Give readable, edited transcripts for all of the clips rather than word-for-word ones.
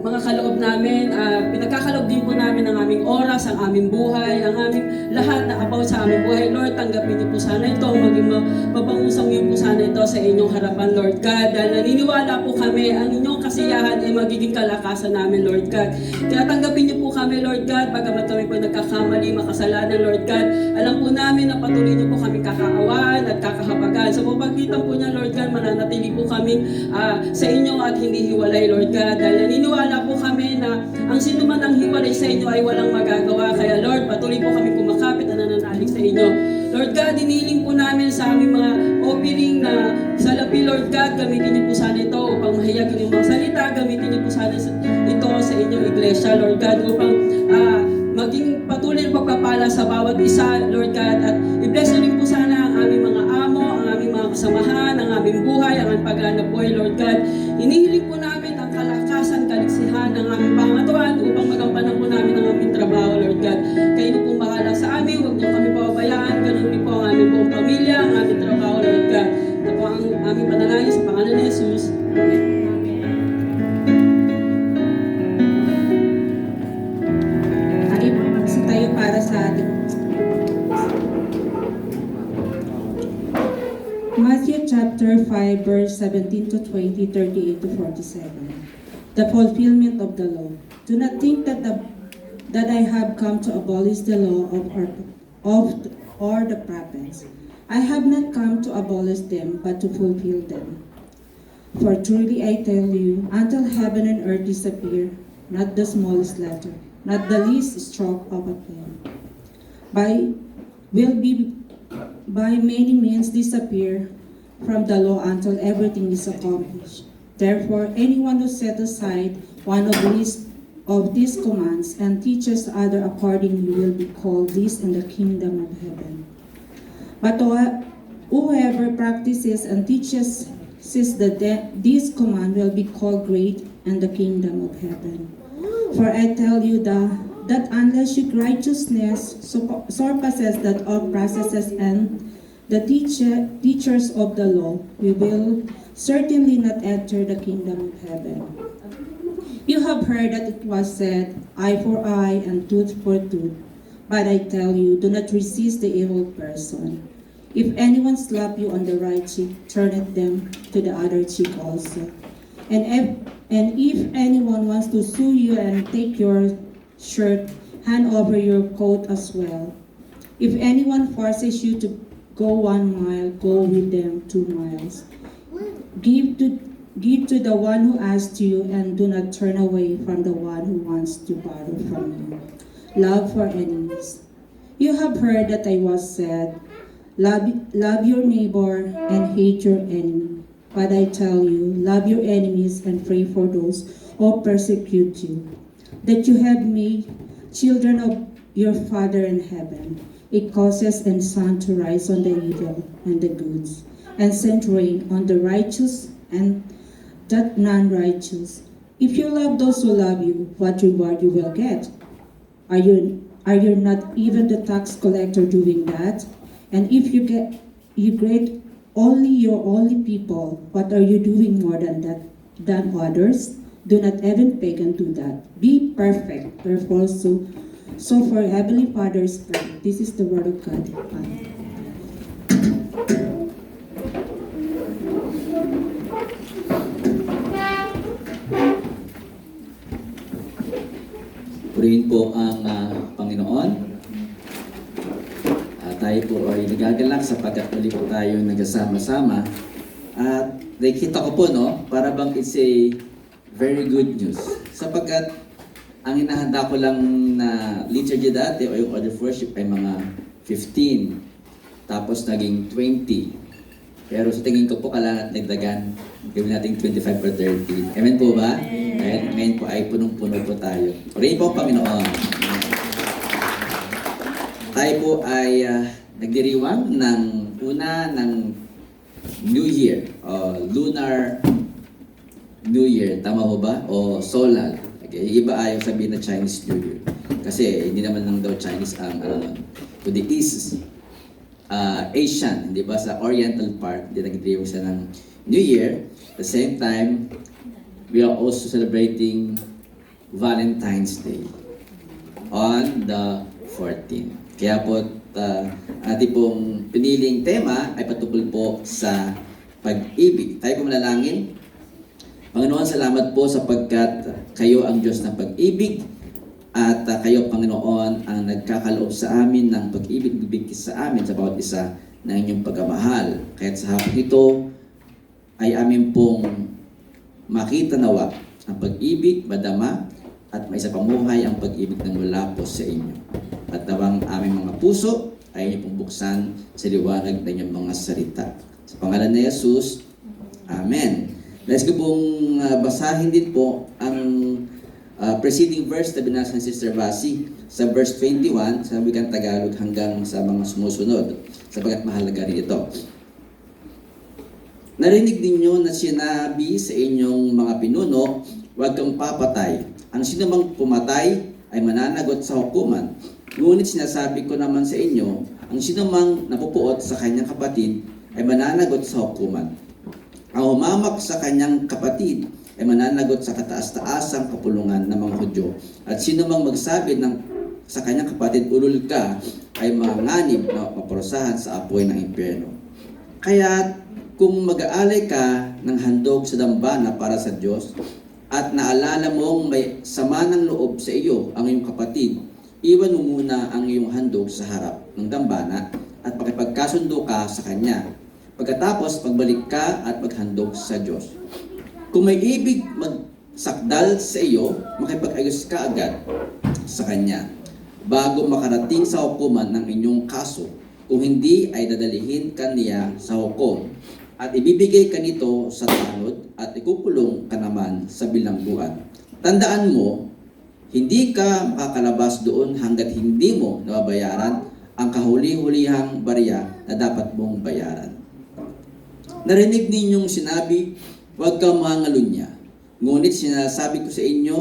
mga kaloob namin. Pinagkakaloob din po namin ang aming oras, ang aming buhay, ang aming lahat na about sa aming buhay. Lord, tanggapin niyo po sana ito, maging mapangusang niyo po sana ito sa inyong harapan, Lord God. Dahil naniniwala po kami, ang inyong kasiyahan ay magiging kalakasan namin, Lord God. Kaya tanggapin niyo po kami, Lord God, bagamat kami po nagkakamali, makasalanan, Lord God. Alam po namin na patuloy niyo po kami kakaawaan at kakahabagan. Sa pagpagitan po niya, Lord God, mananatili po kami sa inyo at hindi hiwalay, Lord God. Dahil naniniwala po kami na ang sino man ang hiwalay sa inyo ay walang magagawa. Kaya Lord, patuloy po kami kumakapit at nananalig sa inyo. Lord God, inihiling po namin sa aming mga offering na salapi, Lord God, gamitin niyo po sana ito upang mahayag inyong mga salita. Gamitin niyo po sana ito sa inyong iglesia, Lord God, upang maging patuloy ang pagpapala sa bawat isa, Lord God, at i-bless na rin po sana ang aming mga amo, ang aming mga kasamahan, ang aming buhay, ang aming paghanap buhay, Lord God. Hinihiling po namin ang kalakasan, kaliksihan ng aming pangatuan upang magampanan po namin ang aming trabaho, Lord God. Kayo na pong bahala sa amin, huwag niyo kami pababayaan, ganun din po ang aming buong pamilya, ang aming trabaho, Lord God. Ito po ang aming panalangin sa pangalan ni Jesus. Amen. Tayo para sa ating Matthew chapter 5 verse 17 to 20, 38 to 47. The fulfillment of the law. Do not think that I have come to abolish the law or the prophets. I have not come to abolish them, but to fulfill them. For truly I tell you, until heaven and earth disappear, not the smallest letter, not the least stroke of a pen, will be by many means disappear from the law until everything is accomplished. Therefore, anyone who set aside one of these commands and teaches other accordingly will be called least in the kingdom of heaven. But whoever practices and teaches this command will be called great in the kingdom of heaven. For I tell you that unless your righteousness surpasses that of processes and the teachers of the law, we will certainly not enter the kingdom of heaven. You have heard that it was said, eye for eye and tooth for tooth. But I tell you, do not resist the evil person. If anyone slap you on the right cheek, turn them to the other cheek also. And if anyone wants to sue you and take your shirt, hand over your coat as well. If anyone forces you to go 1 mile, go with them 2 miles. Give to the one who asks you, and do not turn away from the one who wants to borrow from you. Love for enemies. You have heard that I was said, love your neighbor and hate your enemy. But I tell you, love your enemies and pray for those who persecute you, that you have made children of your Father in heaven. It causes the sun to rise on the evil and the goods, and send rain on the righteous and the non-righteous. If you love those who love you, what reward you will get? Are you not even the tax collector doing that? And if you great only your only people, what are you doing more than others? Do not even pagan do that. Be perfect, therefore so for Heavenly Father's perfect. This is the word of God. Amen. Purihin po ang Panginoon. Tayo po ay nagagalak sapagkat muli po tayo nagsasama-sama. At nakikita ko po, no, para bang it's a very good news. Sapagkat ang hinahanda ko lang na liturgy dati o yung order of worship ay mga 15. Tapos naging 20. Pero sa tingin ko po kailangan nagdagan. Gawin natin 25 or 30. Amen po ba? Ngayon po ay punong-puno po tayo. Purihin po ang Panginoon. Tayo po ay nagdiriwang ng una ng New Year, Lunar New Year, tama ho ba? O Solar. Okay. Iba ayaw sabihin na Chinese New Year. Kasi hindi naman lang daw Chinese ang kundi is Asian, di ba? Sa Oriental part, hindi nagdiriwang siya ng New Year. At the same time, we are also celebrating Valentine's Day on the 14th. Kaya po, ating pong piniling tema ay patungkol po sa pag-ibig. Tayo po manalangin. Panginoon, salamat po sapagkat kayo ang Diyos ng pag-ibig at kayo, Panginoon, ang nagkakaloob sa amin ng pag-ibig, bibigay sa amin sa bawat isa ng inyong pagmamahal. Kaya sa hapon ito ay amin pong makita nawa ang pag-ibig, madama, at may isa pamuhay ang pag-ibig na mula po sa inyo. At nawang aming mga puso ay inyo pong buksan sa liwanag ng inyong mga salita. Sa pangalan ni Jesus, Amen. Nais ko pong basahin din po ang preceding verse na binasa ni Sister Basi sa verse 21 sa wikang Tagalog hanggang sa mga sumusunod sapagkat mahalaga rin ito. Narinig ninyo na sinabi sa inyong mga pinuno, huwag kang papatay. Ang sinumang pumatay ay mananagot sa hukuman. Ngunit sinasabi ko naman sa inyo, ang sinumang napupuot sa kanyang kapatid ay mananagot sa hukuman. Ang humamak sa kanyang kapatid ay mananagot sa kataas-taasang kapulungan ng mga Hudyo. At sinumang magsabi sa kanyang kapatid, ulul ka, ay manganib na maparusahan sa apoy ng impyerno. Kaya kung mag-aalay ka ng handog sa dambana para sa Diyos, at naalala mong may sama ng loob sa iyo ang iyong kapatid, iwan mo muna ang iyong handog sa harap ng dambana at pakipagkasundo ka sa kanya. Pagkatapos, pagbalik ka at maghandog sa Diyos. Kung may ibig magsakdal sa iyo, makipag-ayos ka agad sa kanya bago makarating sa hukuman ng inyong kaso. Kung hindi, ay dadalihin ka niya sa hukom at ibibigay ka nito sa tanod at ikukulong ka naman sa bilangguan. Tandaan mo, hindi ka makakalabas doon hanggat hindi mo nababayaran ang kahuli-hulihang barya na dapat mong bayaran. Narinig ninyong sinabi, huwag kang mangalunya. Ngunit sinasabi ko sa inyo,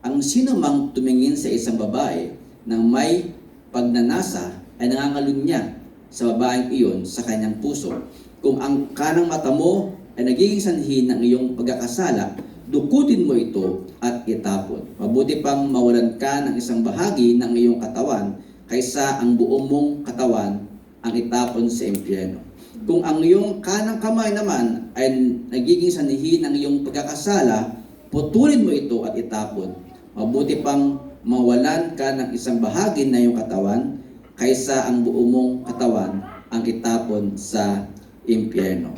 ang sino mang tumingin sa isang babae ng may pagnanasa ay nangangalunya sa babaeng iyon sa kanyang puso. Kung ang kanang mata mo ay nagiging sanhi ng iyong pagkakasala, dukutin mo ito at itapon. Mabuti pang mawalan ka ng isang bahagi ng iyong katawan kaysa ang buong mong katawan ang itapon sa impyerno. Kung ang iyong kanang kamay naman ay nagiging sanhi ng iyong pagkakasala, putulin mo ito at itapon. Mabuti pang mawalan ka ng isang bahagi ng iyong katawan kaysa ang buong mong katawan ang itapon sa impyerno.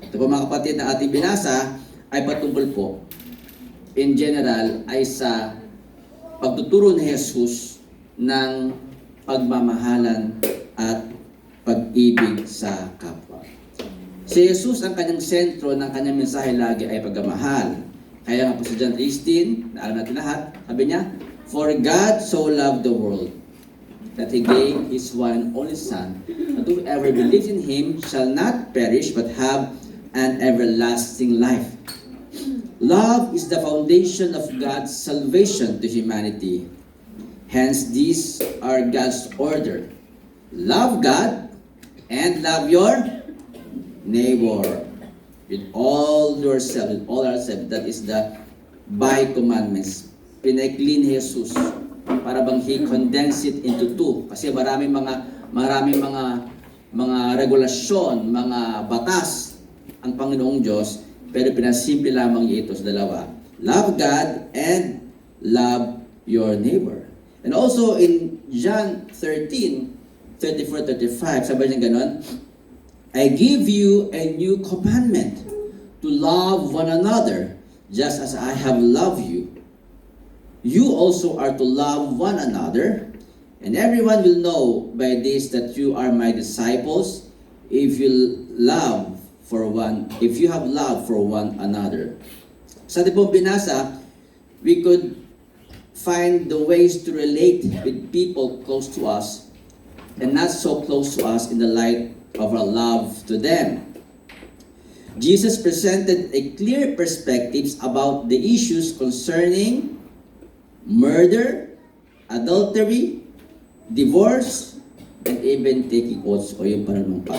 Ito po mga kapatid na ating binasa ay patungkol po in general ay sa pagtuturo ni Jesus ng pagmamahalan at pag-ibig sa kapwa. Si Jesus ang kanyang sentro ng kanyang mensahe lagi ay pagmamahal. Kaya nga po si John 3:16, alam natin lahat, sabi niya, for God so loved the world that He gave His one and only Son, that whoever believes in Him shall not perish but have an everlasting life. Love is the foundation of God's salvation to humanity. Hence, these are God's order. Love God and love your neighbor with all yourself, with all ourselves. That is the by commandments. Pinaikli ni Jesus para bang He condensed it into two. Kasi maraming mga regulasyon, mga batas ang Panginoong Diyos, pero pinasimple lamang niya ito sa dalawa. Love God and love your neighbor. And also in John 13:34-35, sabi niya ganon, I give you a new commandment to love one another just as I have loved you. You also are to love one another, and everyone will know by this that you are my disciples if you have love for one another. Sa ating pong binasa, we could find the ways to relate with people close to us and not so close to us in the light of our love to them. Jesus presented a clear perspectives about the issues concerning murder, adultery, divorce, and even taking oaths o yung panunumpa.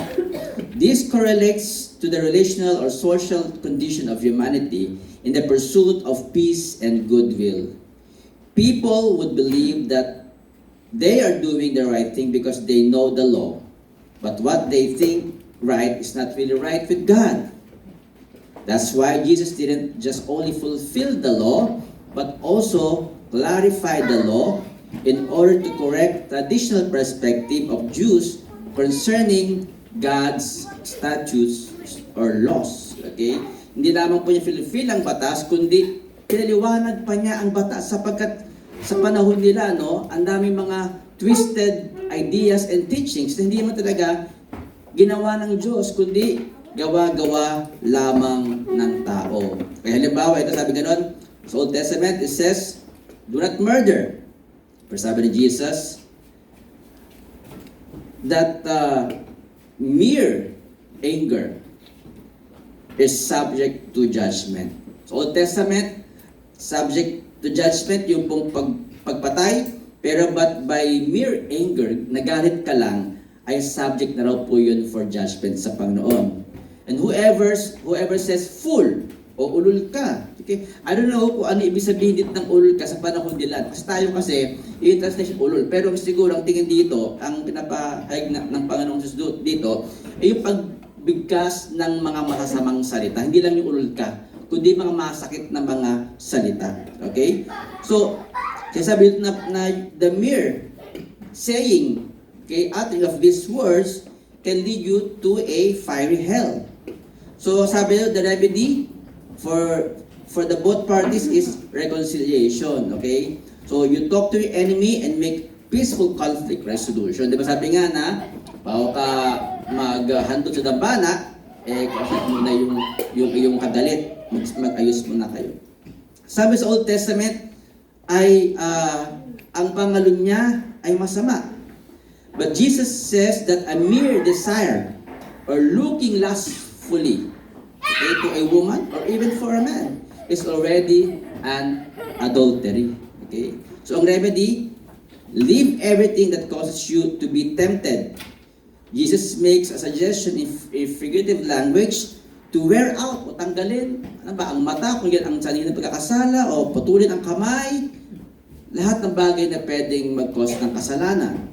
This correlates to the relational or social condition of humanity in the pursuit of peace and goodwill. people would believe that they are doing the right thing because they know the law. But what they think right is not really right with God. That's why Jesus didn't just only fulfill the law, but also clarify the law in order to correct traditional perspective of Jews concerning God's statutes or laws. Okay? Hindi lamang po niya fulfill ang batas, kundi pinaliwanag pa niya ang batas sapagkat sa panahon nila, no, ang daming mga twisted ideas and teachings na hindi mo talaga ginawa ng Diyos, kundi gawa-gawa lamang ng tao. Kaya halimbawa, ito sabi ganon, sa Old Testament, it says, do not murder. Pero sabi ni Jesus, that mere anger is subject to judgment. Sa Old Testament, subject to judgment yung pong pagpatay, pero but by mere anger, nagalit ka lang, ay subject na raw po yun for judgment sa Panginoon. And whoever says fool o ulul ka, okay? I don't know kung ano ibig sabihin dito ng ulul ka sa panahon nila. Kasi tayo kasi, yung translation ulul. Pero siguro ang tingin dito, ang pinapahayag ng Panginoong Jesus dito, ay yung pagbigkas ng mga masasamang salita. Hindi lang yung ulul ka, kundi mga masakit na mga salita. Okay? So, kaya sabi dito na the mere saying, okay, uttering of these words can lead you to a fiery hell. So sabi nyo, the remedy for the both parties is reconciliation. Okay? So you talk to your enemy and make peaceful conflict resolution. Di ba sabi nga na, bago ka maghandod sa dambana, kausap mo na yung iyong kagalit, mag-ayos mo na kayo. Sabi sa Old Testament, ay ang pangalan niya ay masama. But Jesus says that a mere desire or looking lustfully, okay, to a woman or even for a man is already an adultery. Okay? So ang remedy, leave everything that causes you to be tempted. Jesus makes a suggestion in figurative language to wear out o tanggalin ano ba, ang mata, kung yan ang sanhin ng pagkakasala o putulin ang kamay, lahat ng bagay na pwedeng mag-cause ng kasalanan.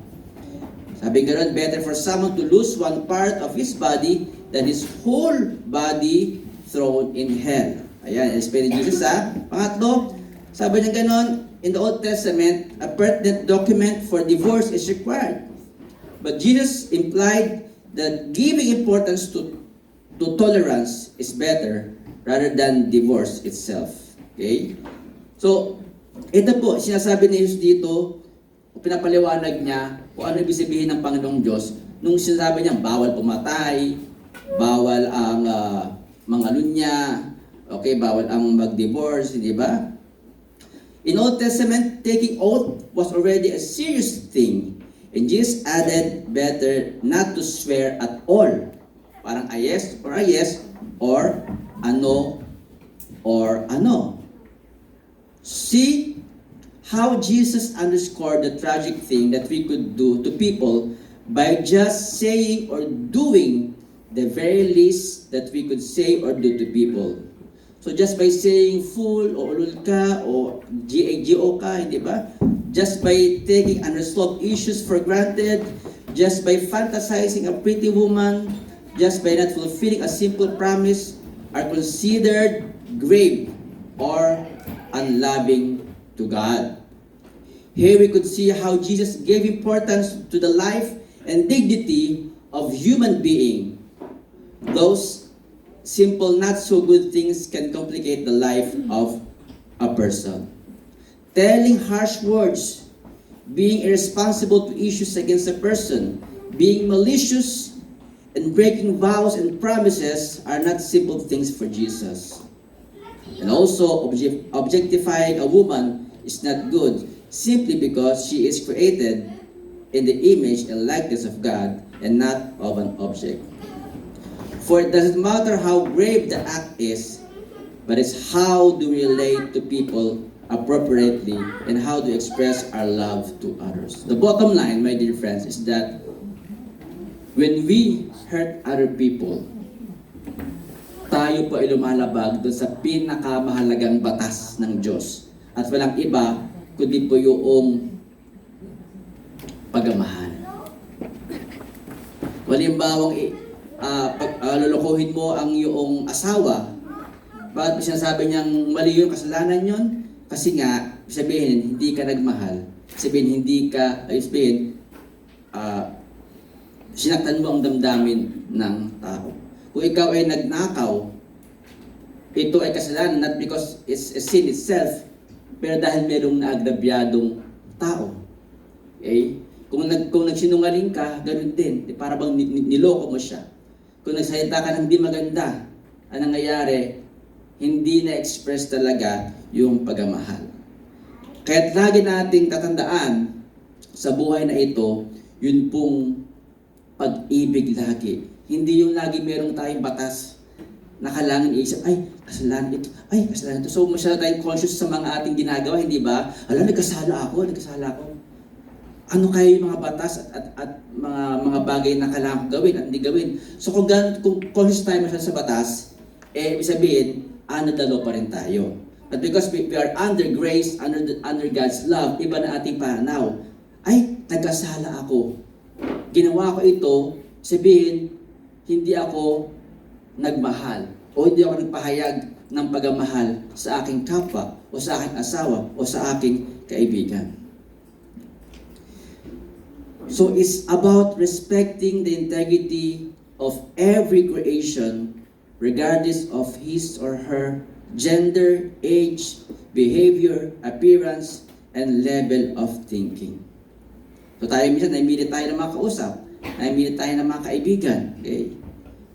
Sabi ganoon, better for someone to lose one part of his body than his whole body thrown in hell. Ayan, explain ni Jesus ha. Pangatlo, sabi niya ganoon, in the Old Testament, a pertinent document for divorce is required. But Jesus implied that giving importance to tolerance is better rather than divorce itself. Okay? So, ito po, sinasabi ni Jesus dito, pinapaliwanag niya kung ano ibig sabihin ng Panginoong Diyos nung sinasabi niya, bawal pumatay, bawal ang mga lunya, okay, bawal ang mag-divorce, di ba? In Old Testament, taking oath was already a serious thing. And Jesus added, better not to swear at all. Parang a yes or a no or a no. See how Jesus underscored the tragic thing that we could do to people by just saying or doing the very least that we could say or do to people. So just by saying fool o ulul ka o GAGO ka, hindi ba? Just by taking unresolved issues for granted, just by fantasizing a pretty woman, just by not fulfilling a simple promise, are considered grave or unloving to God. Here we could see how Jesus gave importance to the life and dignity of human being. Those simple, not so good things can complicate the life of a person. Telling harsh words, being irresponsible to issues against a person, being malicious, and breaking vows and promises are not simple things for Jesus. And also, objectifying a woman is not good simply because she is created in the image and likeness of God and not of an object. For it doesn't matter how grave the act is, but it's how do we relate to people appropriately and how to express our love to others. The bottom line, my dear friends, is that when we hurt other people, tayo po ay lumalabag doon sa pinakamahalagang batas ng Diyos. At walang iba, kundi po yung pagmamahal. Walimbawang lulukuhin mo ang iyong asawa, bakit sinasabi niyang mali yung kasalanan yon? Kasi nga, sabihin, hindi ka nagmahal. Sabihin, sinaktan mo ang damdamin ng tao. Kung ikaw ay nagnakaw, ito ay kasalanan, not because it's a sin itself, pero dahil merong naagrabyadong tao. Okay? Kung nagsinungaling ka, ganun din. Para bang niloko mo siya. Kung nagsalita ka ng hindi maganda, anong nangyayari? Hindi na-express talaga yung pagmamahal. Kaya't lagi nating tatandaan sa buhay na ito, yun pong pag-ibig lagi. Hindi yung lagi merong tayong batas na kailangan iisip, ay, kasalanan ito, ay, kasalanan ito. So, masyado tayong conscious sa mga ating ginagawa, hindi ba? Alam, nagkasala ako. Ano kaya yung mga batas at mga bagay na kailangan kong gawin at hindi gawin. So, kung conscious tayo masyado sa batas, ibig sabihin, under the law pa rin tayo. But because we are under grace, under God's love, iba na ating pananaw. Ay, nagkasala ako. Ginawa ko ito, sabihin, hindi ako nagmahal o hindi ako nagpahayag ng pagmamahal sa aking kapwa o sa aking asawa o sa aking kaibigan. So it's about respecting the integrity of every creation regardless of his or her gender, age, behavior, appearance, and level of thinking. So tayo minsan, naimilit tayo ng mga kausap, naimilit tayo ng mga kaibigan. Okay?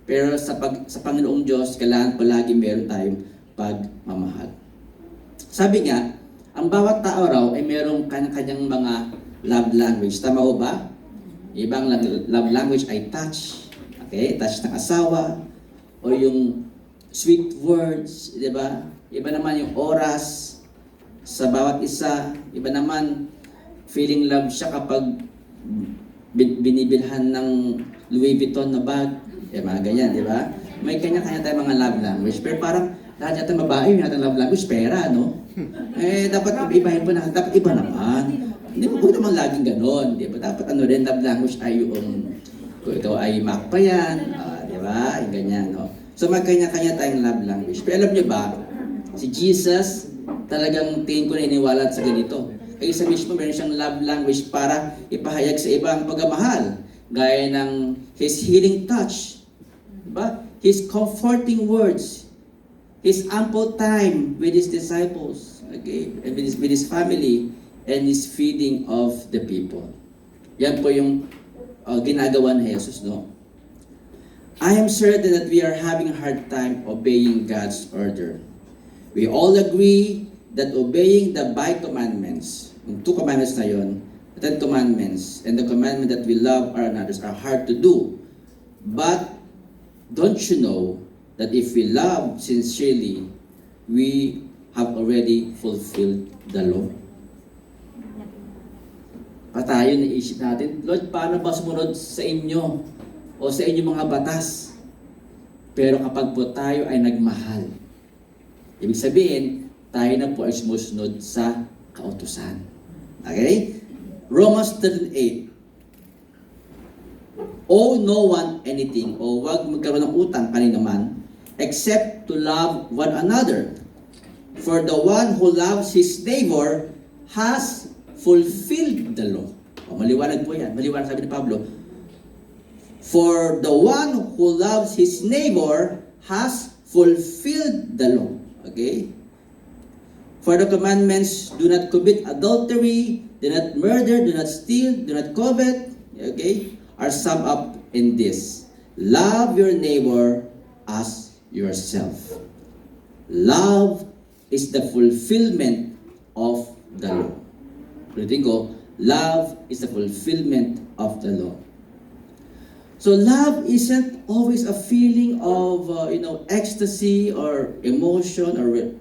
Pero sa Panginoong Diyos, kailangan palagi meron tayong pagmamahal. Sabi nga, ang bawat tao raw ay merong kanyang mga love language. Tama ho ba? Ibang love language ay touch. Okay? Touch ng asawa, o yung sweet words, di ba? Iba naman yung oras sa bawat isa. Iba naman, feeling love siya kapag binibilhan ng Louis Vuitton na bag. Mga ganyan, di ba? May kanya-kanya tayong mga love language. Pero parang lahat yata babae, yung love language, pera, no? Dapat ibahin po na, dapat iba naman. Hindi mo naman laging ganon, di ba? Dapat rin, love language ay yung, kung ikaw ay makpayan, di ba? Yung ganyan, no? So magkanya-kanya tayong love language. Pero alam niyo ba, si Jesus, talagang tingin ko na iniwala sa ganito. Kaya sa mismo, meron siyang love language para ipahayag sa ibang pagmamahal. Gaya ng His healing touch, diba? His comforting words, His ample time with His disciples, okay? And with His family, and His feeding of the people. Yan po yung ginagawa ni Jesus, no? I am certain that we are having a hard time obeying God's order. We all agree that obeying the by commandments, yung 2 commandments na yun, the 10 commandments, and the commandment that we love our others are hard to do. But don't you know that if we love sincerely, we have already fulfilled the law? Patayo na isip natin, Lord, paano ba sumunod sa inyo o sa inyong mga batas? Pero kapag po tayo ay nagmahal, ibig sabihin, tayo na po ay sumusunod sa kautusan. Okay? Romans 13:8. Owe no one anything, o wag magkaroon ng utang kanino man, except to love one another. For the one who loves his neighbor has fulfilled the law. O, maliwanag po yan. Maliwanag sabi ni Pablo. For the one who loves his neighbor has fulfilled the law. Okay? For the commandments, do not commit adultery, do not murder, do not steal, do not covet, okay, are summed up in this. Love your neighbor as yourself. Love is the fulfillment of the law. Ulitin ko, love is the fulfillment of the law. So love isn't always a feeling of, ecstasy or emotion or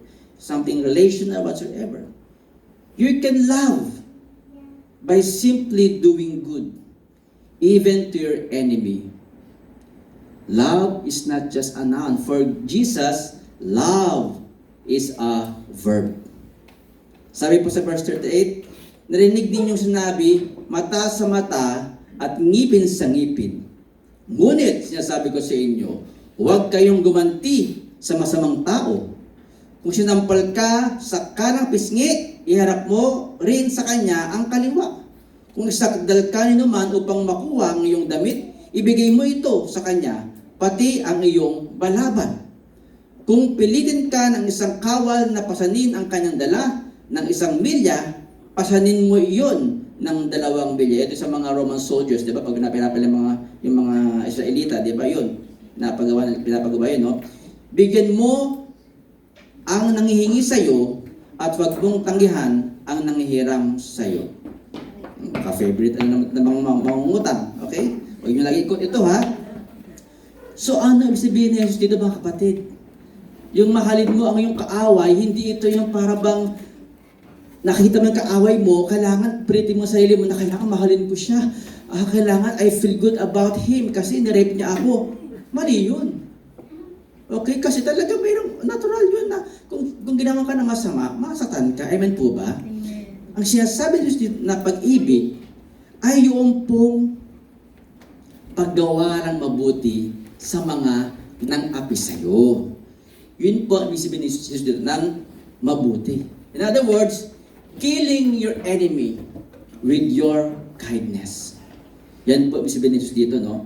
something relational whatsoever. You can love by simply doing good, even to your enemy. Love is not just a noun. For Jesus, love is a verb. Sabi po sa verse 38, narinig din yung sinabi, mata sa mata at ngipin sa ngipin. Ngunit, sinasabi ko sa inyo, huwag kayong gumanti sa masamang tao. Kung sinampal ka sa kanang pisngi, iharap mo rin sa kanya ang kaliwa. Kung isakdal ka ni naman upang makuha ang iyong damit, ibigay mo ito sa kanya, pati ang iyong balaban. Kung pilitin ka ng isang kawal na pasanin ang kanyang dala ng 1 milya, pasanin mo iyon ng 2 milya. Ito sa mga Roman soldiers, di ba? Pag pinapala yung mga Israelita, di ba yun? Pinapagawa yun, no? Bigyan mo ang nangihingi sa iyo at wag mong tanggihan ang nangihiram sa iyo. Ka-favorite ng mga mangungutang, okay? Huwag niyo lagi ikot ito, ha? So ano ibig sabihin ni Jesus dito, mga kapatid? Yung mahalin mo ang iyong kaaway, hindi ito yung para bang nakita mo yung kaaway mo, kailangan pretty mo sa sarili mo na kailangan mahalin ko siya. Kailangan I feel good about him kasi nirape niya ako. Mali yun. Okay? Kasi talaga mayroong natural yun na kung ginawa ka ng masama, masaktan ka. Amen po ba? Ang sinasabi na pag-ibig ay yung pong paggawa ng mabuti sa mga nang-api sa'yo. Yun po ang ibig sabihin ni Jesus dito ng mabuti. In other words, killing your enemy with your kindness. Yan po ibig sabihin ni Jesus dito, no?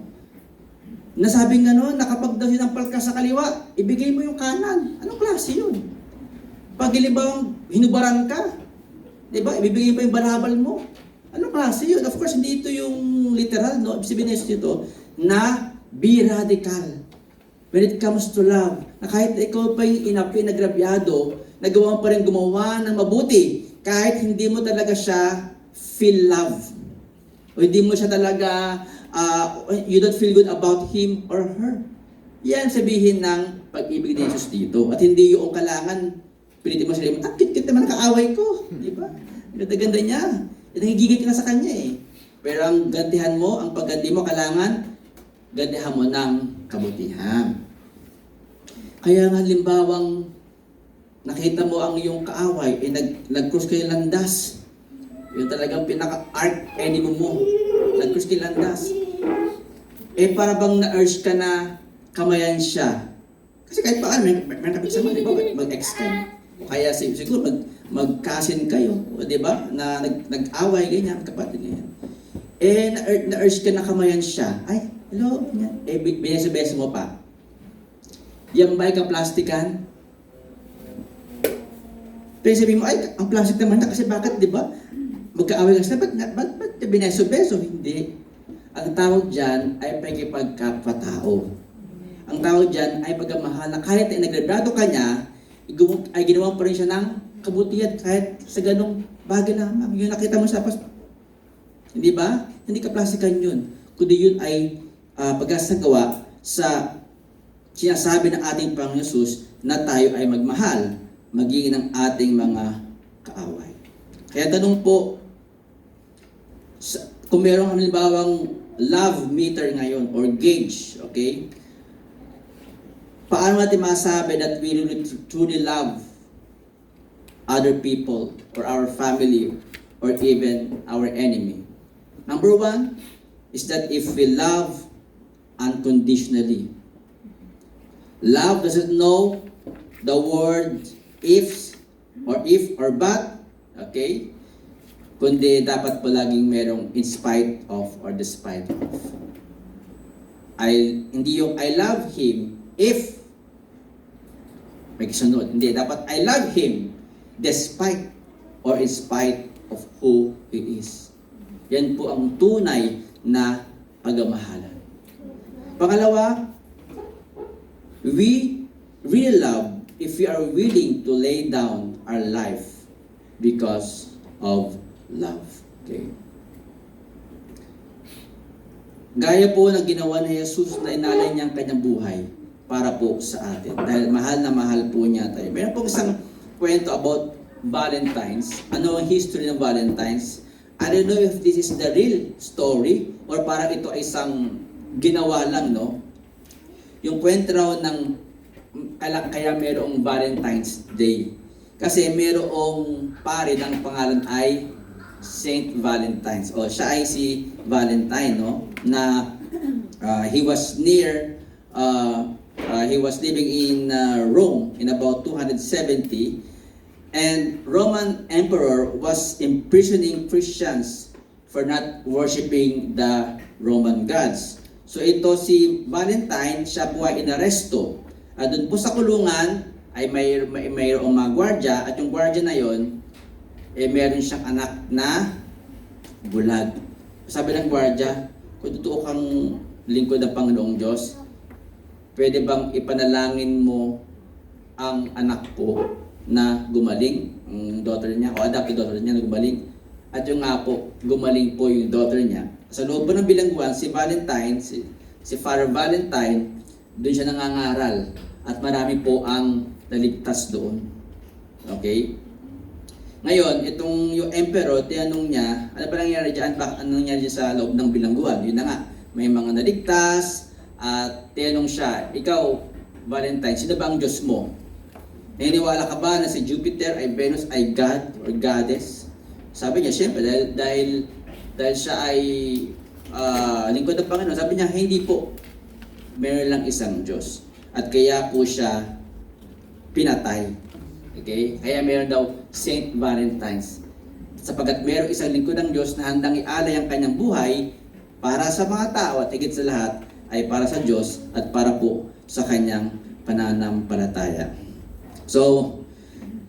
Nasabing gano'n, na kapag daw sinampal ka sa kaliwa, ibigay mo yung kanan. Anong klase yun? Pag ilibang hinubaran ka, di ba? Ibibigay mo yung balabal mo. Anong klase yun? Of course, hindi ito yung literal, no? Ibig sabihin ni Jesus dito, na be radical when it comes to love. Na kahit ikaw pa yung inapi, nagrabyado, nagawa pa rin gumawa ng mabuti, kahit hindi mo talaga siya feel love. O hindi mo siya talaga, you don't feel good about him or her. Yan sabihin ng pag-ibig ni Jesus dito. At hindi yung kalangan, pilitin mo sila, ang kit-kit naman ang kaaway ko. Di ba? Ganda-ganda niya. Nangigigit ka na sa kanya eh. Pero ang gantihan mo, ang pagganti mo, kalangan, gantihan mo ng kabutihan. Kaya nga halimbawang nakita mo ang iyong kaaway, nag-cross kayo landas. Yung talagang pinaka-arch enemy mo. Nag-cross kayo landas. Para bang na-urge ka na kamayan siya. Kasi kahit paano, may napigsama, di ba? Mag-extend. Kaya siguro mag-cousin kayo, di ba? Na nag-away, ganyan, kapatid ganyan. Na-urge ka na kamayan siya. Ay, hello, ganyan. Bineso-beso mo pa. Yung ba'y ka-plastikan? Pero sabihin mo, ay, ang plastic naman na kasi bakit, di ba? Magkaaway ka siya, ba't bineso-beso? Hindi. Ang tawag dyan ay pagkipagkapwa-tao. Ang tawag dyan ay pagmamahal na kahit ay nagregrado ka niya, ay ginawa pa rin siya ng kabutihan kahit sa ganong bagay lamang. Yung nakita mo sa hindi ba? Hindi ka plastikan yun. Kundi yun ay pagkasagawa sa sinasabi ng ating Panginoon Jesus na tayo ay magmahal, maging ng ating mga kaaway. Kaya tanong po, kung merong halimbawang love meter ngayon or gauge, okay? Paano natin masabi that we really truly love other people or our family or even our enemy? Number 1 is that if we love unconditionally. Love doesn't know the word if or but, okay? Kundi dapat palaging merong in spite of or despite of. Hindi yung I love him if may kasunod. Hindi, dapat I love him despite or in spite of who he is. Yan po ang tunay na pagmamahalan. Pangalawa, we really love if we are willing to lay down our life because of love. Okay. Gaya po ng ginawa ni Jesus na inalay niya ang kanyang buhay para po sa atin. Dahil mahal na mahal po niya tayo. Meron po isang kwento about Valentine's. Ano ang history ng Valentine's? I don't know if this is the real story or parang ito ay isang ginawa lang, no? Yung kwento raw ng kaya merong Valentine's Day Kasi merong pare ng pangalan ay Saint Valentine's. O siya ay si Valentine, no? Na he was living in Rome in about 270, and Roman emperor was imprisoning Christians for not worshiping the Roman gods. So ito si Valentine, siya po ay inaresto. Doon po sa kulungan ay mayroong mga gwardya, at yung gwardya na yon meron siyang anak na bulag. Sabi ng gwardya, kung totoo kang lingkod ng Panginoong Diyos, pwede bang ipanalangin mo ang anak ko na gumaling, ang daughter niya, o adopted daughter niya na gumaling. At yung nga po, gumaling po yung daughter niya. Sa loob po ng bilangguan, si Valentine, si Father Valentine, doon siya nangangaral. At marami po ang naligtas doon. Okay? Ngayon, itong yung emperor, tinanong niya, ano ba nangyari dyan? Ano nangyari dyan sa loob ng bilangguan? Yun na nga, may mga naligtas, at tinanong siya, ikaw, Valentine, sino ba ang Diyos mo? Naniniwala ka ba na si Jupiter ay Venus ay God or Goddess? Sabi niya, syempre, dahil siya ay lingkod ng Panginoon, sabi niya, hindi po. Meron lang isang Diyos. At kaya po siya pinatay. Okay? Kaya meron daw Saint Valentine's. Sapagkat meron isang lingkod ng Diyos na handang ialay ang kanyang buhay para sa mga tao, at higit sa lahat ay para sa Diyos at para po sa kanyang pananampalataya. So,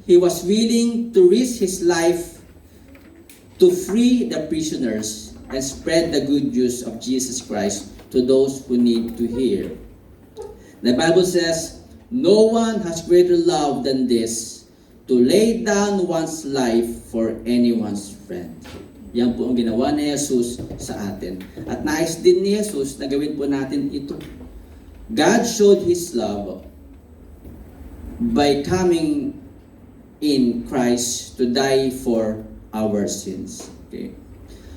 he was willing to risk his life to free the prisoners and spread the good news of Jesus Christ to those who need to hear. The Bible says, no one has greater love than this, to lay down one's life for anyone's friend. Yan po ang ginawa ni Jesus sa atin. At nais din ni Jesus na gawin po natin ito. God showed His love by coming in Christ to die for our sins. Okay?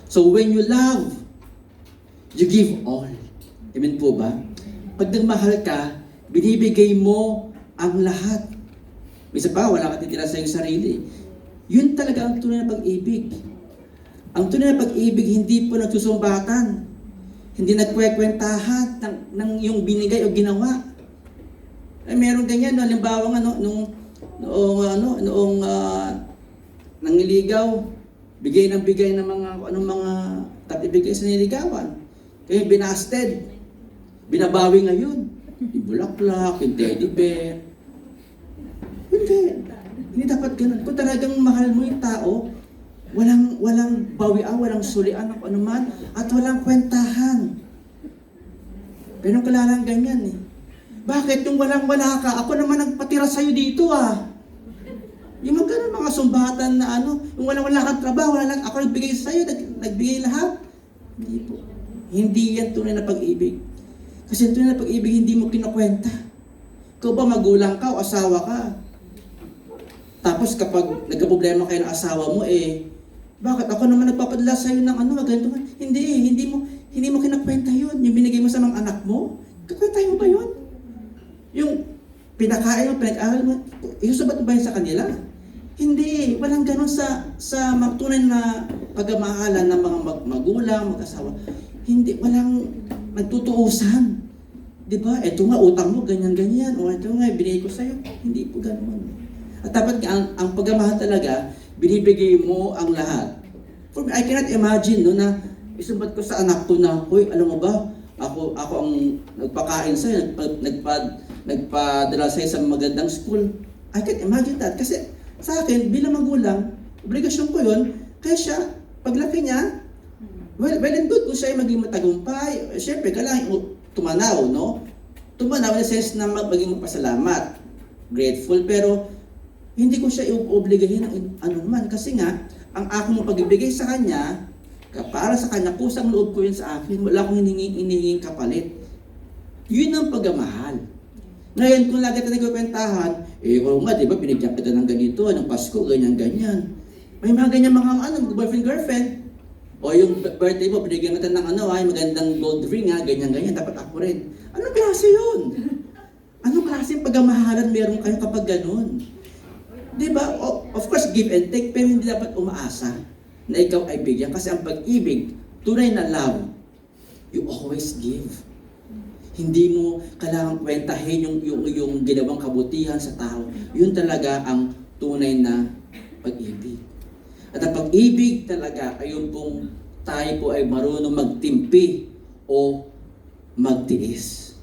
So when you love, you give all. Amen po ba? Pag nagmahal ka, binibigay mo ang lahat. Misa pa, wala ka titira sa iyong sarili. Yun talaga ang tunay na pag-ibig. Ang tunay na pag-ibig, hindi po nagsusumbatan. Hindi nagkwekwentahan ng yung binigay o ginawa. Ay, meron ganyan, no? Halimbawa nga, noong nangiligaw, bigay ng mga tapibigay sa niligawan. Kaya binasted. Binabawi ngayon. Yung bulaklak, yung teddy bear. Hindi dapat ganun. Kung talagang mahal mo yung tao, walang bawian, walang sulian ng anuman, at walang kwentahan. Pero kailangan ganyan eh. Bakit yung walang-wala ka? Ako naman nagpatira sa'yo dito ah. Yung mga sumbatan na yung walang-wala kang trabaho, ako nagbigay sa'yo, nagbigay lahat. Hindi po. Hindi yan tunay na pag-ibig. Kasi tunay na pag-ibig, hindi mo kinukwenta. Ikaw ba magulang ka o asawa ka? Tapos kapag nagka-problema kayo ng asawa mo, bakit ako naman nagpapadala sa'yo ng ganito? Hindi mo kinakwenta yun. Yung binigay mo sa mga anak mo, kakwenta mo ba yun? Yung pinakain mo, pinag-aral mo, isusabat mo ba yun sa kanila? Hindi. Walang ganun sa tunay na pagmamahalan ng mga magulang, mag-asawa. Hindi. Walang nagtutuusan. Diba? Ito nga, utang mo, ganyan-ganyan. O ito nga, binigay ko sa'yo. Hindi po ganun. At dapat ang pagmamahal talaga, binibigay mo ang lahat. For me, I cannot imagine na isumbat ko sa anak ko na, hoy, alam mo ba, ako ang nagpakain sa'yo, nagpadala sa'yo sa magandang school. I can't imagine that. Kasi sa akin, bilang magulang, obligasyon ko yun. Kaya siya, paglaki niya, well and good kung siya ay maging matagumpay. Siyempre, kailangan tumanaw, no? Tumanaw in the sense na maging magpasalamat. Grateful, pero hindi ko siya i-obligahin ng naman. Kasi nga, ang aking pagbibigay sa kanya, para sa kanya, kusang loob ko yun sa akin. Wala akong hinihinging kapalit. Yun ang pagmamahal. Ngayon, kung lagi tayo nagkwentahan, nga, di ba, binigyan kita ng ganito, ng Pasko, ganyan-ganyan. May mga ganyan boyfriend-girlfriend. O yung birthday mo, binigyan kita ng magandang gold ring, ganyan-ganyan, dapat ako rin. Anong klase yun? Anong klase pagmamahalan meron kayo kapag ganun? Di ba? Of course, give and take, pero hindi dapat umaasa na ikaw ay bigyan. Kasi ang pag-ibig, tunay na love, you always give. Hindi mo kailangan kwentahin yung ginawang kabutihan sa tao. Yun talaga ang tunay na pag-ibig. At ang pag-ibig talaga ay yung pong tayo po ay marunong magtimpi o magtiis.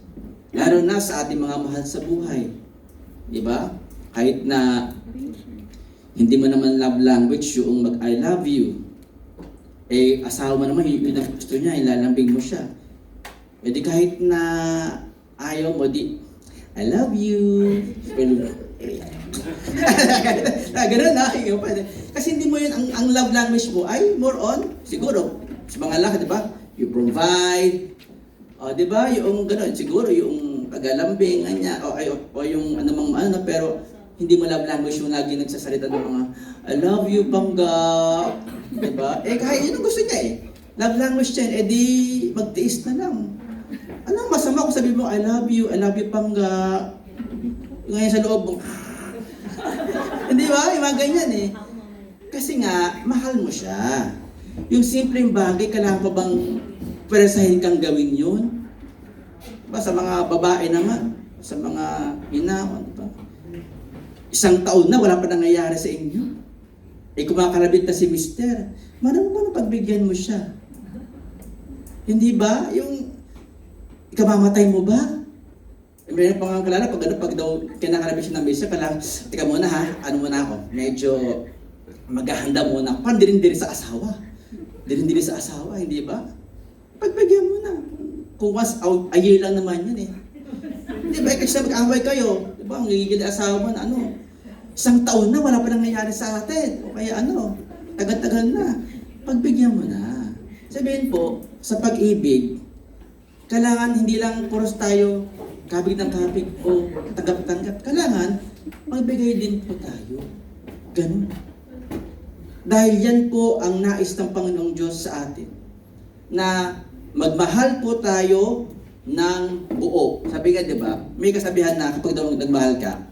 Lalo na sa ating mga mahal sa buhay. Di ba? Kahit na hindi mo naman love language yung mag-I love you, eh asawa mo naman, yun ang gusto niya, ilalambing mo siya. Eh di kahit na ayaw mo, di, I love you. Pero, ganun na. Kasi hindi mo yun, ang love language mo ay more on, siguro, sa mga laki, di ba? You provide, di ba? Yung ganun, siguro yung tagalambing, o yung anumang ano, pero hindi mo love language yung lagi nagsasalita ng mga, I love you, bangga. Di ba? Eh, kahit yun ang gusto niya eh. Love language niya, eh di, magtiis na lang. Ano masama kung sabi mo, I love you, pangga. Ngayon sa loob mo, hindi ba? Yung mga ganyan eh. Kasi nga, mahal mo siya. Yung simpleng bagay, kailangan pa bang pweresahin kang gawin yun? Diba? Sa mga babae naman, sa mga inaon, diba? Isang taon na, wala pa nangyayari sa inyo. Eh, kumakalabit na si mister, manang pagbigyan mo siya. Hindi ba? Yung, ikamamatay mo ba? Meron pa nga kalala, pag daw kinakalabit siya ng mister, teka muna ha, ano muna ako, medyo maghahanda muna. Parang diri sa asawa. Diri sa asawa, hindi ba? Pagbigyan mo na. Kung once a year lang naman yun eh. Hindi ba? Kasi mag-away kayo. Di ba? Ang gigil asawa mo na ano. Isang taon na, wala pa nangyayari sa atin. O kaya ano, tagal-tagal na. Pagbigyan mo na. Sabihin po, sa pag-ibig, kailangan hindi lang puros tayo kabig ng kabig o tanggap-tanggap. Kailangan, magbigay din po tayo. Ganun. Dahil yan po ang nais ng Panginoong Diyos sa atin. Na magmahal po tayo ng buo. Sabi nga, di ba? May kasabihan na kapag daw nagmahal ka,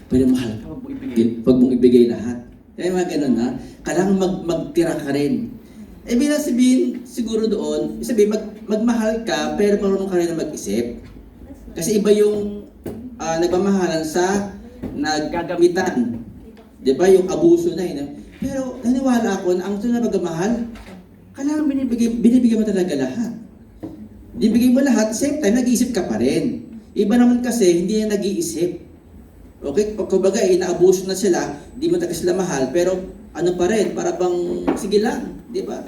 pwede mahal ka, huwag mong ibigay lahat. Kaya mga ganun na, kailangan magtira ka rin. Eh bilang sabihin, siguro doon, sabihin, magmahal ka, pero marunong ka rin na mag-isip. Kasi iba yung nagmamahalan sa naggagamitan. Di ba? Yung abuso na yun. Pero naniwala ako na ang tunay na pagmamahal, kailangan binibigay mo talaga lahat. Binibigay mo lahat, same time, nag-iisip ka pa rin. Iba naman kasi, hindi na nag-iisip. Okay, kumbaga, inaabuso na sila, di mo talaga sila mahal, pero ano pa rin, para bang, sige lang, di ba?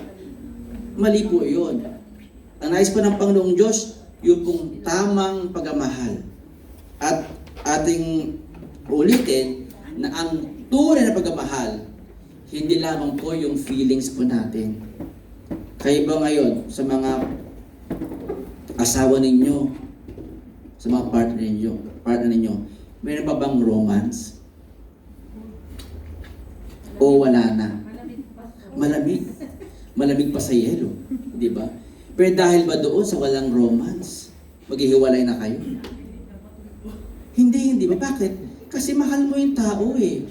Mali po yun. Ang nais po ng Panginoong Diyos, yung pong tamang pagmamahal. At ating ulitin na ang tunay na pagmamahal, hindi lamang po yung feelings po natin. Kayo ba ngayon, sa mga asawa ninyo, sa mga partner ninyo, mayroon pa bang romance? O wala na? Malamig. Malamig pa sa yelo. Di ba? Pero dahil ba doon sa walang romance, maghihiwalay na kayo? Hindi ba? Bakit? Kasi mahal mo yung tao eh.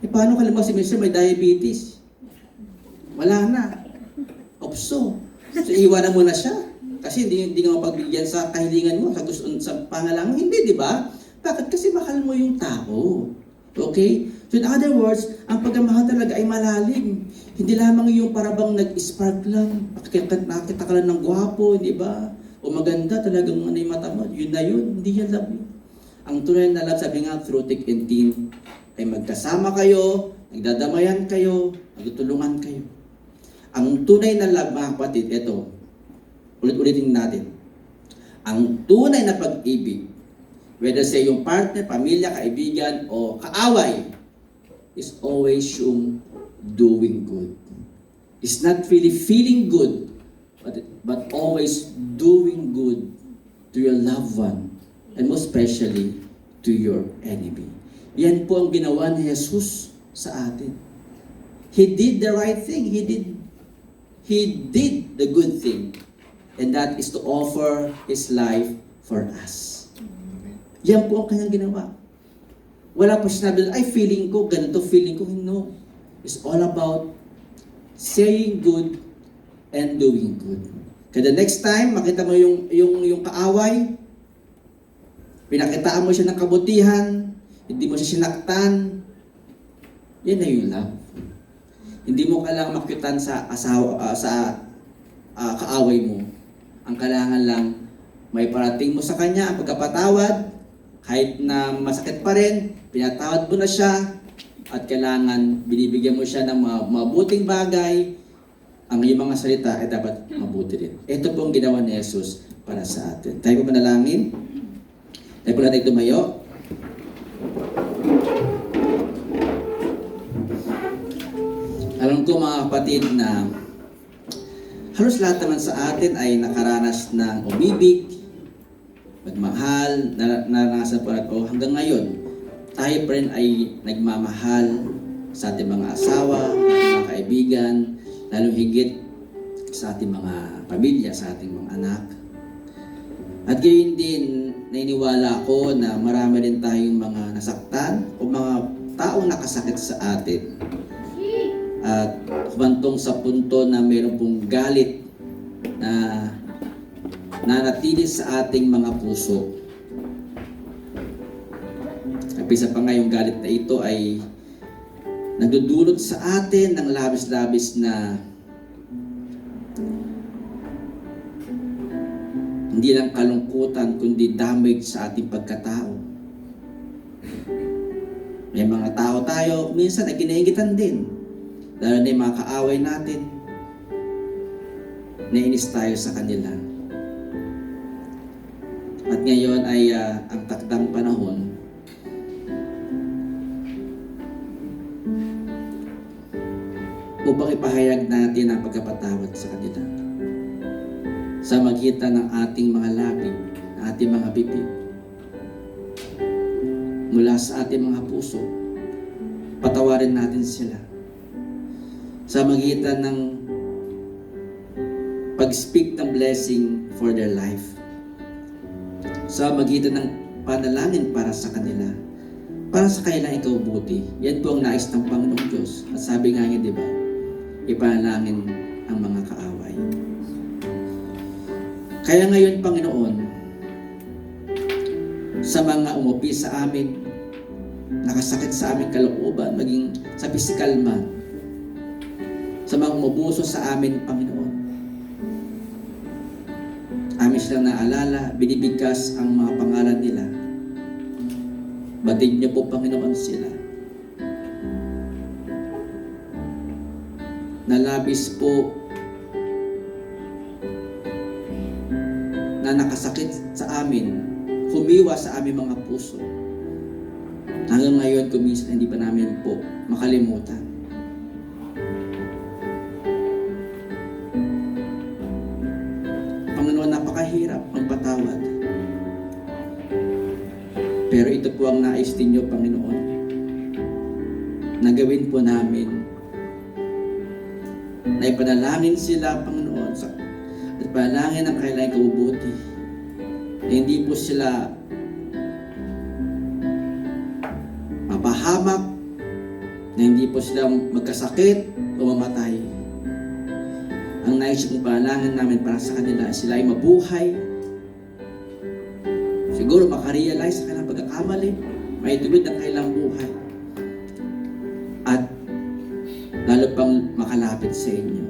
E paano ka lang si Mr. may diabetes? Wala na. Opso. So iwanan mo na siya. Kasi hindi nga mapagbigyan sa kahilingan mo, sa gusto, sa pangalang mo. Hindi, di ba? Bakit? Kasi mahal mo yung tao. Okay? So in other words, ang pagmamahal talaga ay malalim. Hindi lamang yung parabang nag-spark lang. Nakita ka lang ng gwapo, di ba? O maganda talagang ano yung mata mo. Yun na yun. Hindi yan love yun. Ang tunay na love, sabi nga, through thick and thin, ay magkasama kayo, nagdadamayan kayo, nagtutulungan kayo. Ang tunay na love, mga kapatid, ito, ulit-ulitin natin. Ang tunay na pag-ibig, whether say yung partner, pamilya, kaibigan, o kaaway, is always yung doing good. It's not really feeling good, but always doing good to your loved one, and most especially to your enemy. Yan po ang ginawa ni Jesus sa atin. He did the right thing. He did the good thing. And that is to offer His life for us. Yan po ang kanyang ginawa. wala po sinabi, ay feeling ko, ganito feeling ko. No. It's all about saying good and doing good. Kaya the next time, makita mo yung kaaway, pinakitaan mo siya ng kabutihan, hindi mo siya sinaktan, yan na yung love. Hindi mo kailangan makitan sa kaaway mo. Ang kailangan lang, may parating mo sa kanya ang pagkapatawad, kahit na masakit pa rin, pinatawad mo na siya, at kailangan binibigyan mo siya ng mabuting bagay, ang iyong mga salita ay dapat mabuti rin. Ito po ang ginawa ni Jesus para sa atin. Tayo po manalangin. Tayo po natin tumayo. Alam ko mga kapatid na halos lahat naman sa atin ay nakaranas ng umibig, magmahal, naranasan po natin, hanggang ngayon, tayo pa rin ay nagmamahal sa ating mga asawa, mga kaibigan, lalo higit sa ating mga pamilya, sa ating mga anak. At gayon din, naniniwala ako na marami rin tayong mga nasaktan o mga taong nakasakit sa atin. At humantong sa punto na mayroon pong galit na nanatili sa ating mga puso. Kapisa pa nga yung galit na ito ay nagdudulot sa atin ng labis-labis na hindi lang kalungkutan kundi damage sa ating pagkatao. May mga tao tayo, minsan ay kinaingitan din. Lalo na yung mga kaaway natin, nainis tayo sa kanila. At ngayon ay ang takdang panahon upang ipahayag natin ang pagkapatawad sa kanila sa magitan ng ating mga labi, ng ating mga bibig, mula sa ating mga puso. Patawarin natin sila sa magitan ng pag-speak ng blessing for their life, sa magitan ng panalangin para sa kanila, para sa kailang ikabubuti. Yan po ang nais ng Panginoong Diyos. At sabi nga niya, di ba, ipanalangin ang mga kaaway. Kaya ngayon, Panginoon, sa mga umupi sa amin, nakasakit sa aming kalooban, maging sa physical man, sa mga umubuso sa amin, Panginoon, amin silang naalala, binibigkas ang mga pangalan nila. Batid niyo po, Panginoon, sila. Nalabis po na nakasakit sa amin, humiwa sa aming mga puso. Hanggang ngayon, kuminsan hindi pa namin po makalimutan. Panginoon, napakahirap magpatawad. Pero ito po ang nais ninyo, Panginoon, na gawin po namin, na ipanalangin sila, Panginoon, at panalangin ang kailangang kabubuti, na hindi po sila mapahamak, na hindi po sila magkasakit o mamatay. Ang nais kong panalangin namin para sa kanila ay sila ay mabuhay, siguro makarealize sa kanilang pagkakamali, may tuwid ang kailang buhay, at lalo pang makalapit sa inyo.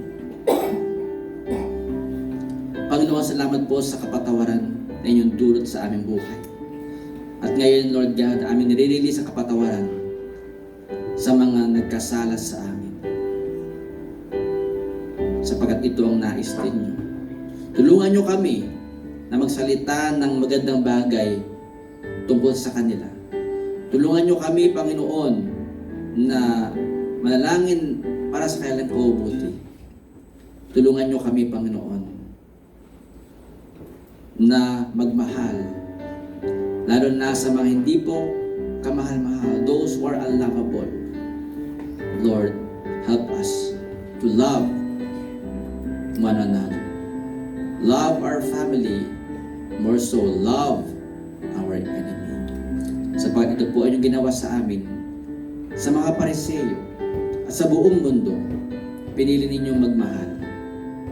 Panginoon, salamat po sa kapatawaran na inyong dulot sa aming buhay. At ngayon, Lord God, amin nire-release ang kapatawaran sa mga nagkasala sa amin, sapagkat ito ang nais ninyo. Tulungan nyo kami na magsalita ng magandang bagay tungkol sa kanila. Tulungan nyo kami, Panginoon, na manalangin para sa kanilang kabubuti. Tulungan nyo kami, Panginoon, na magmahal, lalo na sa mga hindi po kamahal-mahal, those who are unlovable. Lord, help us to love one another. Love our family, more so love our enemy. Sapagkat ito po ay yung ginawa sa amin, sa mga Pariseo at sa buong mundo. Pinili ninyong magmahal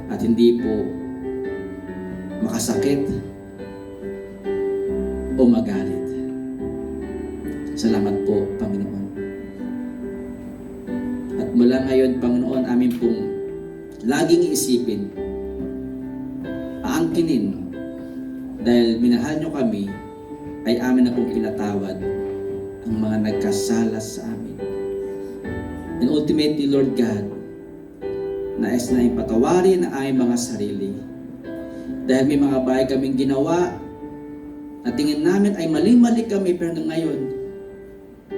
at hindi po makasakit o magalit. Salamat po, Panginoon. At mula ngayon, Panginoon, amin pong laging iisipin, aangkinin, dahil minahal nyo kami, ay amin na pong pinatawad ang mga nagkasala sa amin. And ultimately, Lord God, nais na ipatawarin ang aming mga sarili. Dahil may mga bagay kaming ginawa na tingin namin ay mali-mali kami, pero ngayon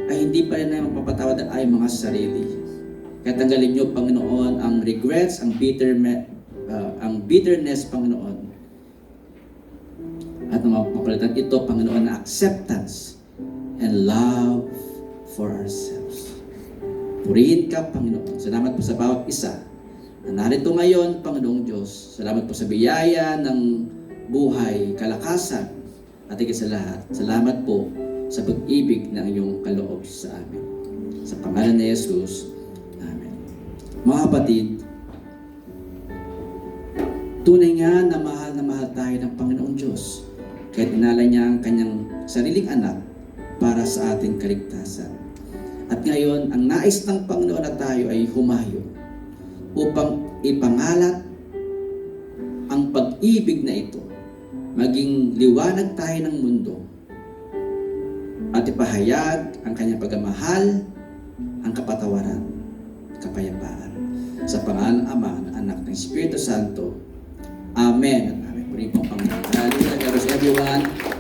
ay hindi pa rin namin mapapatawad ang aming mga sarili. Kaya tanggalin niyo, Panginoon, ang regrets, ang bitterness, Panginoon. At mapapalitan ito, Panginoon, na acceptance and love for ourselves. Purihin ka, Panginoon. Salamat po sa bawat isa na narito ngayon, Panginoong Diyos. Salamat po sa biyaya ng buhay, kalakasan, at higit sa lahat. Salamat po sa pag-ibig ng iyong kaloob sa amin. Sa pangalan ni Jesus, Amen. Mga kapatid, tunay nga na mahal tayo ng Panginoong Diyos. Kahit inalay niya ang kanyang sariling anak para sa ating kaligtasan. At ngayon, ang nais ng Panginoon na tayo ay humayo upang ipangalat ang pag-ibig na ito. Maging liwanag tayo ng mundo at ipahayag ang kanyang pagmamahal, ang kapatawaran, kapayapaan. Sa pangalan ng Ama, ng Anak, ng Espiritu Santo. Amen. At amen. Puri po ang Panginoon. Hallelujah. God bless everyone.